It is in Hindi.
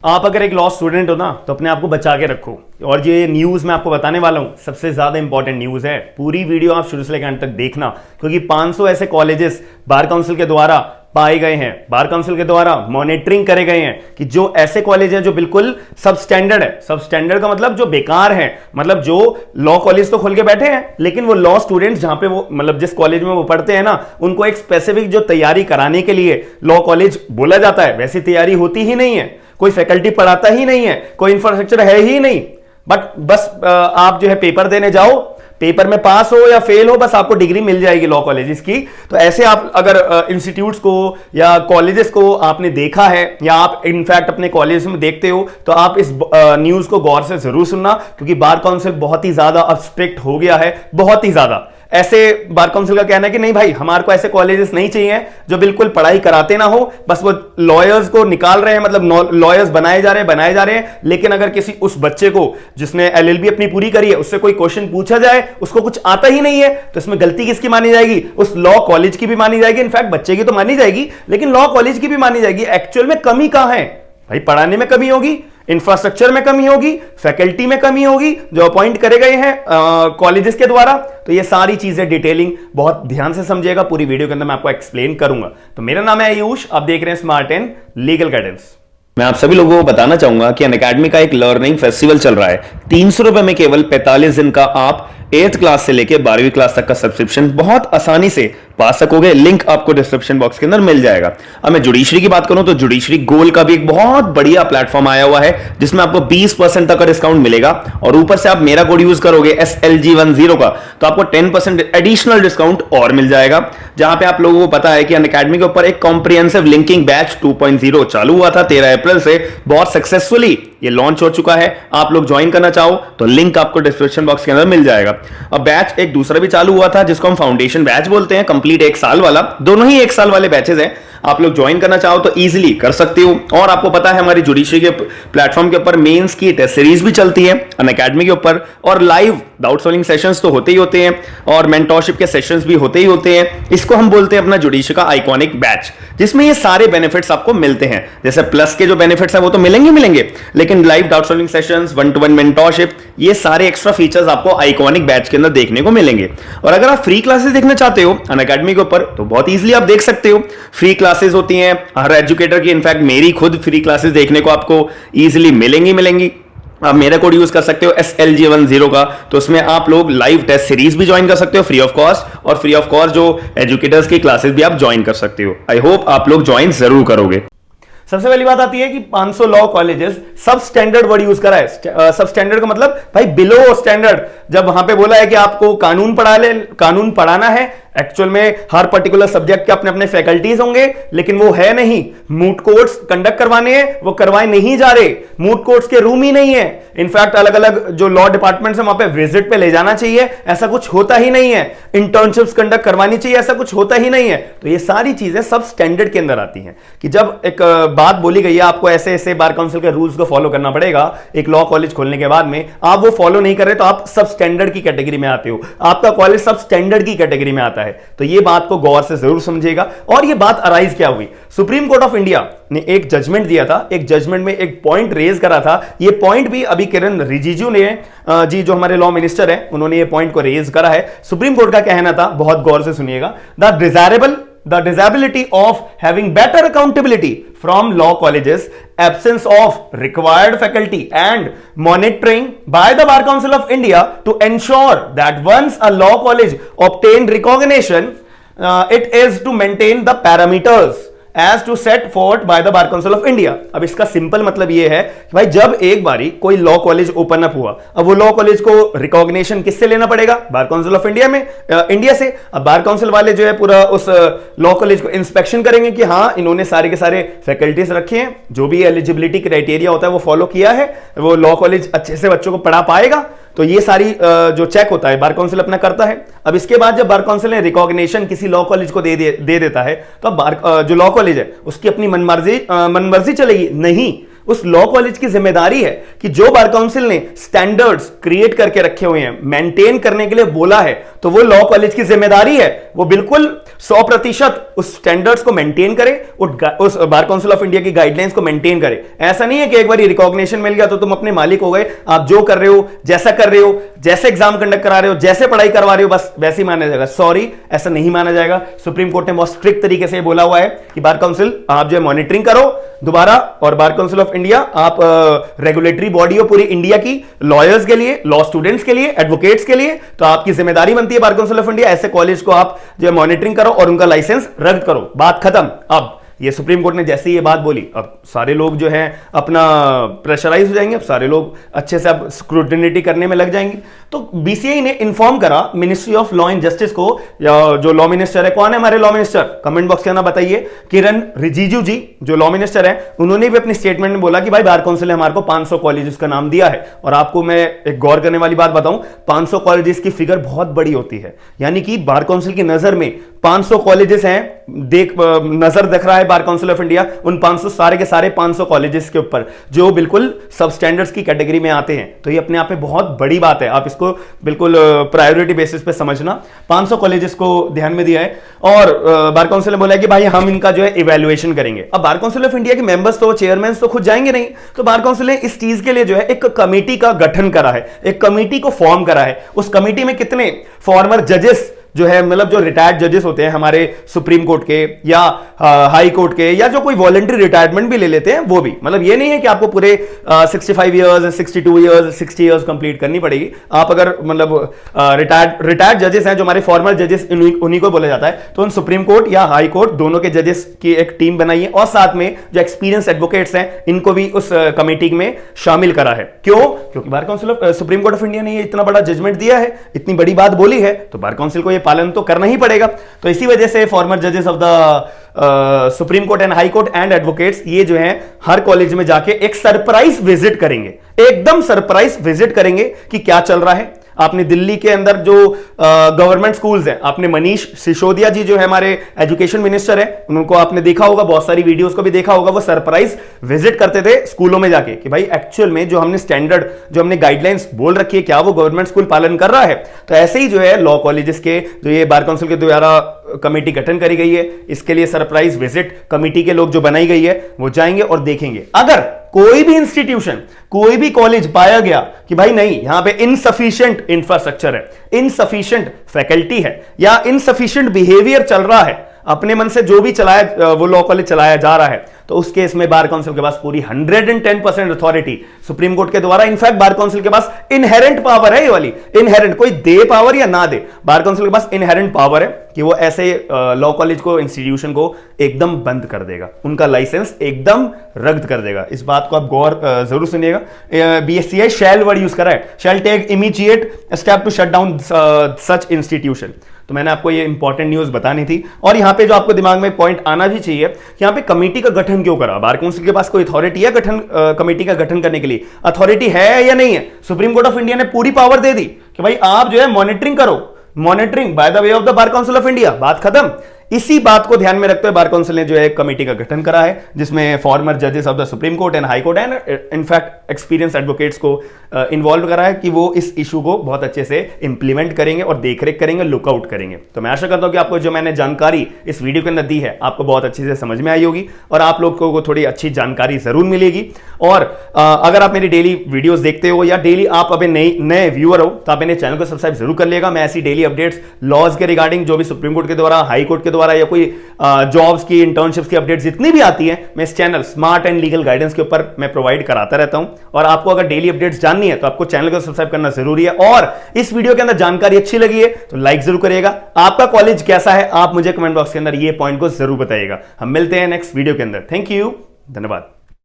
आप अगर एक लॉ स्टूडेंट हो ना तो अपने आप को बचा के रखो। और ये न्यूज़ मैं आपको बताने वाला हूँ सबसे ज़्यादा इंपॉर्टेंट न्यूज़ है। पूरी वीडियो आप शुरू से लेकर अंत तक देखना, क्योंकि 500 ऐसे कॉलेजेस बार काउंसिल के द्वारा पाए गए हैं, बार काउंसिल के द्वारा मॉनिटरिंग करे गए हैं कि जो ऐसे कॉलेज हैं जो बिल्कुल सब स्टैंडर्ड है। सब स्टैंडर्ड का मतलब जो बेकार है, मतलब जो लॉ कॉलेज तो खोल के बैठे हैं लेकिन वो लॉ स्टूडेंट्स जहां पे वो मतलब जिस कॉलेज में वो पढ़ते हैं ना, उनको एक स्पेसिफिक जो तैयारी कराने के लिए लॉ कॉलेज बोला जाता है, वैसी तैयारी होती ही नहीं है। कोई फैकल्टी पढ़ाता ही नहीं है, कोई इंफ्रास्ट्रक्चर है ही नहीं। बट बस आप जो है पेपर देने जाओ, पेपर में पास हो या फेल हो, बस आपको डिग्री मिल जाएगी लॉ कॉलेजेस की। तो ऐसे आप अगर इंस्टीट्यूट्स को या कॉलेजेस को आपने देखा है या आप इनफैक्ट अपने कॉलेज में देखते हो, तो आप इस न्यूज को गौर से जरूर सुनना, क्योंकि बार काउंसिल बहुत ही ज्यादा अब स्ट्रिक्ट हो गया है, बहुत ही ज्यादा। ऐसे बार काउंसिल का कहना है कि नहीं भाई, हमारे को ऐसे कॉलेजेस नहीं चाहिए जो बिल्कुल पढ़ाई कराते ना हो, बस वो लॉयर्स को निकाल रहे हैं, मतलब लॉयर्स बनाए जा रहे हैं। लेकिन अगर किसी उस बच्चे को जिसने एलएलबी अपनी पूरी करी है, उससे कोई क्वेश्चन पूछा जाए, उसको कुछ आता ही नहीं है, तो इसमें गलती किसकी मानी जाएगी? उस लॉ कॉलेज की भी मानी जाएगी। इनफैक्ट बच्चे की तो मानी जाएगी, लेकिन लॉ कॉलेज की भी मानी जाएगी। एक्चुअल में कमी कहां है भाई? पढ़ाने में कमी होगी, इंफ्रास्ट्रक्चर में कमी होगी, फैकल्टी में कमी होगी जो अपॉइंट करे गए हैं कॉलेजेस के द्वारा। तो ये सारी चीजें डिटेलिंग बहुत ध्यान से समझिएगा, पूरी वीडियो के अंदर मैं आपको एक्सप्लेन करूंगा। तो मेरा नाम है आयुष, आप देख रहे हैं स्मार्ट एंड लीगल गाइडेंस। मैं आप सभी लोगों को बताना चाहूंगा कि अनअकैडमी का एक लर्निंग फेस्टिवल चल रहा है। 300 रुपए में केवल 45 दिन का आप 8th क्लास से लेकर 12वीं क्लास तक का सब्सक्रिप्शन बहुत आसानी से पा सकोगे। लिंक आपको डिस्क्रिप्शन बॉक्स के अंदर मिल जाएगा। अब मैं जुडिशरी की बात करूं तो जुडिशरी गोल्ड का भी एक बहुत बढ़िया प्लेटफॉर्म आया हुआ है, जिसमें आपको 20% तक का डिस्काउंट मिलेगा। और ऊपर से आप मेरा कोड यूज करोगे SLG10 का, तो आपको 10% एडिशनल डिस्काउंट और मिल जाएगा। जहां पे आप लोगों को पता है कि अनअकैडमी के ऊपर एक कॉम्प्रिहेंसिव लिंकिंग बैच 2.0 चालू हुआ था 13 अप्रैल से, बहुत सक्सेसफुली ये लॉन्च हो चुका है। आप लोग ज्वाइन करना चाहो तो लिंक आपको डिस्क्रिप्शन बॉक्स के अंदर मिल जाएगा। अब बैच एक दूसरा भी चालू हुआ था जिसको हम फाउंडेशन बैच बोलते हैं, कंप्लीट 1 साल वाला। दोनों ही 1 साल वाले बैचेस हैं। आप लोग ज्वाइन करना चाहो तो इजीली कर सकते हो। और आपको पता है हमारी जुडिशरी के प्लेटफॉर्म के ऊपर मेंस की टेस्ट सीरीज भी चलती है अनअकैडमी के ऊपर, और लाइव डाउट सॉल्विंग सेशंस तो होते ही होते हैं, और मेंटरशिप के सेशंस भी होते ही होते हैं। इसको हम बोलते हैं अपना जुडिशरी का आइकॉनिक बैच, जिसमें ये सारे बेनिफिट्स आपको मिलते हैं। जैसे प्लस के जो बेनिफिट्स हैं वो तो मिलेंगे, लेकिन live doubt solving sessions, 1-to-1 mentorship, ये सारे एक्स्ट्रा फीचर्स आपको आइकॉनिक बैच के अंदर देखने को मिलेंगे। और अगर आप फ्री क्लासेस देखना चाहते हो अनअकैडमी के ऊपर तो बहुत इजीली आप देख सकते हो। फ्री क्लासेस होती हैं हर एजुकेटर की, इनफैक्ट मेरी खुद फ्री क्लासेस देखने को आपको इजीली मिलेंगी। आप मेरा कोड यूज कर सकते हो SLG10 का, तो उसमें आप लोग लाइव टेस्ट सीरीज भी ज्वाइन कर सकते हो फ्री ऑफ कॉस्ट, और फ्री ऑफ कॉस्ट जो एजुकेटर्स की क्लासेस भी आप ज्वाइन कर सकते हो। आई होप आप लोग ज्वाइन जरूर करोगे। सबसे पहली बात आती है कि 500 लॉ कॉलेजेस सब स्टैंडर्ड वर्ड यूज करा है। सब स्टैंडर्ड का मतलब भाई बिलो स्टैंडर्ड। जब वहां पे बोला है कि आपको कानून पढ़ाना है, एक्चुअल में हर पर्टिकुलर सब्जेक्ट के अपने अपने फैकल्टीज होंगे, लेकिन वो है नहीं। मूट कोर्ट्स कंडक्ट करवाने हैं, वो करवाए नहीं जा रहे। मूट कोर्ट्स के रूम ही नहीं है। इनफैक्ट अलग अलग जो लॉ डिपार्टमेंट्स है वहां पे विजिट पे ले जाना चाहिए, ऐसा कुछ होता ही नहीं है। इंटर्नशिप्स कंडक्ट करवानी चाहिए, ऐसा कुछ होता ही नहीं है। तो ये सारी चीजें सब स्टैंडर्ड के अंदर आती हैं कि जब एक बात बोली गई है आपको ऐसे ऐसे बार काउंसिल के रूल्स को फॉलो करना पड़ेगा एक लॉ कॉलेज खोलने के बाद में, आप वो फॉलो नहीं कर रहे तो आप सब स्टैंडर्ड की कैटेगरी में आते हो। आपका कॉलेज सब स्टैंडर्ड की कैटेगरी में आता है। तो ये बात को गौर से जरूर समझिएगा। और ये बात अराइज क्या हुई, सुप्रीम कोर्ट ऑफ इंडिया ने एक जजमेंट दिया था। एक जजमेंट में एक पॉइंट रेज करा था। ये पॉइंट भी अभी किरण रिजिजू ने जी जो हमारे लॉ मिनिस्टर हैं, उन्होंने ये पॉइंट को रेज करा है। सुप्रीम कोर्ट का कहना था, बहुत गौर से सुनिएगा, the desirability of having better accountability from law colleges, absence of required faculty and monitoring by the Bar Council of India to ensure that once a law college obtained recognition, it is to maintain the parameters as to set forth by the Bar Council of India। अब इसका सिंपल मतलब यह है कि भाई जब एक बारी कोई लॉ कॉलेज ओपन अप हुआ, अब वो लॉ कॉलेज को रिकॉग्निशन किससे लेना पड़ेगा? बार काउंसिल ऑफ इंडिया में इंडिया से। अब बार काउंसिल वाले जो है पूरा उस लॉ कॉलेज को इंस्पेक्शन करेंगे कि हाँ इन्होंने सारे के सारे फैकल्टीज रखे हैं, जो भी एलिजिबिलिटी क्राइटेरिया होता है वो फॉलो किया है, वो लॉ कॉलेज अच्छे से बच्चों को पढ़ा पाएगा। तो ये सारी जो चेक होता है बार काउंसिल अपना करता है। अब इसके बाद जब बार काउंसिल ने रिकॉग्निशन किसी लॉ कॉलेज को दे देता है, तो जो लॉ कॉलेज है उसकी अपनी मनमर्जी चलेगी नहीं, उस लॉ कॉलेज की जिम्मेदारी है कि जो बार काउंसिल ने स्टैंडर्ड्स क्रिएट करके रखे हुए हैं, मेंटेन करने के लिए बोला है, तो वो लॉ कॉलेज की जिम्मेदारी है वो बिल्कुल 100% उस स्टैंडर्ड्स को मेंटेन करे, उस बार काउंसिल ऑफ इंडिया की गाइडलाइंस को मेंटेन करे। ऐसा नहीं है कि एक बार रिकॉग्निशन मिल गया तो तुम अपने मालिक हो गए, आप जो कर रहे हो, जैसा कर रहे हो, जैसे एग्जाम कंडक्ट करा रहे हो, जैसे पढ़ाई करवा रहे हो, बस वैसे ही माना जाएगा। सॉरी, ऐसा नहीं माना जाएगा। सुप्रीम कोर्ट ने बहुत स्ट्रिक्ट तरीके से बोला हुआ है कि बार काउंसिल आप जो है मॉनिटरिंग करो दोबारा, और बार काउंसिल ऑफ इंडिया आप रेगुलेटरी बॉडी हो पूरी इंडिया की, लॉयर्स के लिए, लॉ स्टूडेंट्स के लिए, एडवोकेट्स के लिए, तो आपकी जिम्मेदारी बनती है बार काउंसिल ऑफ इंडिया ऐसे कॉलेज को आप जो है मॉनिटरिंग करो और उनका लाइसेंस रद्द करो। बात खत्म। अब ये सुप्रीम कोर्ट ने जैसे ये बात बोली, अब सारे लोग जो है अपना प्रेशराइज हो जाएंगे, अब सारे लोग अच्छे से अब स्क्रूटिनिटी करने में लग जाएंगे। तो बीसीआई ने इन्फॉर्म करा ministry of law and justice को, या जो लॉ मिनिस्टर है, कौन है हमारे लॉ मिनिस्टर, कमेंट बॉक्स के अंदर बताइए। किरण रिजिजू जी जो लॉ मिनिस्टर है, उन्होंने भी अपनी स्टेटमेंट में बोला कि भाई बार काउंसिल ने हमारे को 500 कॉलेजेस का नाम दिया है। और आपको मैं एक गौर करने वाली बात बताऊं, 500 कॉलेजेस की फिगर बहुत बड़ी होती है, यानी कि बार काउंसिल की नजर में 500 कॉलेजेस हैं, नजर देख रहा है बार काउंसिल ऑफ इंडिया उन 500 सारे के सारे 500 कॉलेजेस के ऊपर जो बिल्कुल सब स्टैंडर्ड्स की कैटेगरी में आते हैं। तो ये अपने आप में बहुत बड़ी बात है, आप इसको बिल्कुल प्रायोरिटी बेसिस पे समझना। 500 कॉलेजेस को ध्यान में दिया है और बार काउंसिल ने बोला है कि भाई हम इनका जो है इवैल्यूएशन करेंगे। अब बार काउंसिल ऑफ इंडिया के मेंबर्स तो, चेयरमैन तो खुद जाएंगे नहीं, तो बार काउंसिल ने इस चीज के लिए जो है एक कमेटी का गठन करा है, एक कमेटी को फॉर्म करा है। उस कमेटी में कितने फॉर्मर जजेस जो है, मतलब जो रिटायर्ड जजेस होते हैं हमारे सुप्रीम कोर्ट के या हाई कोर्ट के, या जो कोई वॉलंटरी रिटायरमेंट भी ले लेते हैं वो भी, मतलब ये नहीं है कि आपको पूरे 65 इयर्स, 62 इयर्स, 60 इयर्स कंप्लीट करनी पड़ेगी। आप अगर मतलब रिटायर्ड जजेस हैं, जो हमारे फॉर्मर जजेस, उन्हीं को बोला जाता है, तो उन सुप्रीम कोर्ट या हाई कोर्ट दोनों के जजेस की एक टीम बनाई है और साथ में जो एक्सपीरियंस एडवोकेट्स हैं इनको भी उस कमेटी में शामिल करा है। क्यों? क्योंकि bar council of supreme court of India ने ये इतना बड़ा जजमेंट दिया है, इतनी बड़ी बात बोली है, तो बार काउंसिल को पालन तो करना ही पड़ेगा। तो इसी वजह से फॉर्मर जजेस of the supreme court and high court and advocates ये जो है हर कॉलेज में जाके एक सरप्राइज विजिट करेंगे, एकदम सरप्राइज विजिट करेंगे कि क्या चल रहा है। आपने दिल्ली के अंदर जो गवर्नमेंट स्कूल्स हैं, आपने मनीष सिसोदिया जी जो है हमारे एजुकेशन मिनिस्टर है, उनको आपने देखा होगा, बहुत सारी वीडियोस को भी देखा होगा, वो सरप्राइज विजिट करते थे स्कूलों में जाके कि भाई एक्चुअल में जो हमने स्टैंडर्ड, जो हमने गाइडलाइंस बोल रखी है, क्या वो गवर्नमेंट स्कूल पालन कर रहा है। तो ऐसे ही जो है लॉ कॉलेजेस के जो ये बार काउंसिल के द्वारा कमेटी गठन करी गई है, इसके लिए सरप्राइज विजिट कमेटी के लोग जो बनाई गई है वो जाएंगे और देखेंगे। अगर कोई भी इंस्टीट्यूशन, कोई भी कॉलेज पाया गया कि भाई नहीं, यहां पे इनसफिशिएंट इंफ्रास्ट्रक्चर है, इनसफिशिएंट फैकल्टी है, या इनसफिशिएंट बिहेवियर चल रहा है, अपने मन से जो भी चलाया वो लॉ कॉलेज चलाया जा रहा है, तो उस केस में बार काउंसिल के पास पूरी 110% अथॉरिटी सुप्रीम कोर्ट के द्वारा, इनफैक्ट बार काउंसिल के पास इनहेरेंट पावर है, ये वाली इनहेरेंट, कोई दे पावर या ना दे, बार काउंसिल के पास इनहेरेंट पावर है कि वो ऐसे लॉ कॉलेज को, इंस्टीट्यूशन को एकदम बंद कर देगा, उनका लाइसेंस एकदम रद्द कर देगा। इस बात को आप गौर जरूर सुनिएगा। बीएससीआई शैल वर्ड यूज करा है, shall take immediate step to shut down such institution. तो मैंने आपको ये इंपॉर्टेंट न्यूज बतानी थी। और यहां पे जो आपको दिमाग में पॉइंट आना भी चाहिए कि यहां पे कमेटी का गठन क्यों करा, बार काउंसिल के पास कोई अथॉरिटी है गठन कमेटी का गठन करने के लिए? अथॉरिटी है या नहीं है? सुप्रीम कोर्ट ऑफ इंडिया ने पूरी पावर दे दी कि भाई आप जो है मॉनिटरिंग करो, monitoring by the way of the bar council of India, बात खत्म। इसी बात को ध्यान में रखते हुए बार काउंसिल ने जो है कमेटी का गठन करा है, जिसमें फॉर्मर जजेस of the supreme court and high court and in fact experience advocates को इन्वॉल्व करा है कि वो इस इशू को बहुत अच्छे से इंप्लीमेंट करेंगे और देखरेख करेंगे, लुकआउट करेंगे। तो मैं आशा करता हूं कि आपको जो मैंने जानकारी इस वीडियो के अंदर दी है आपको बहुत अच्छे से समझ में आई होगी और आप लोगों को थोड़ी अच्छी जानकारी जरूर मिलेगी। और अगर आप मेरी डेली वीडियोस देखते हो या डेली आप अभी नए व्यूअर हो तो आप मेरे चैनल को सब्सक्राइब जरूर कर लेगा। मैं ऐसी डेली अपडेट्स लॉज के रिगार्डिंग, जो भी सुप्रीम कोर्ट के द्वारा, हाई कोर्ट के द्वारा, या कोई जॉब्स की, इंटर्नशिप्स की अपडेट्स जितनी भी आती हैं, मैं इस channel smart and legal guidance के ऊपर मैं प्रोवाइड कराता रहता हूं। और आपको अगर डेली अपडेट्स जाननी है तो आपको चैनल को सब्सक्राइब करना जरूरी है। और इस वीडियो के अंदर जानकारी अच्छी लगी है तो लाइक जरूर करिएगा। आपका कॉलेज कैसा है आप मुझे कमेंट बॉक्स के अंदर ये पॉइंट को जरूर बताइएगा। हम मिलते हैं नेक्स्ट वीडियो के अंदर। थैंक यू, धन्यवाद।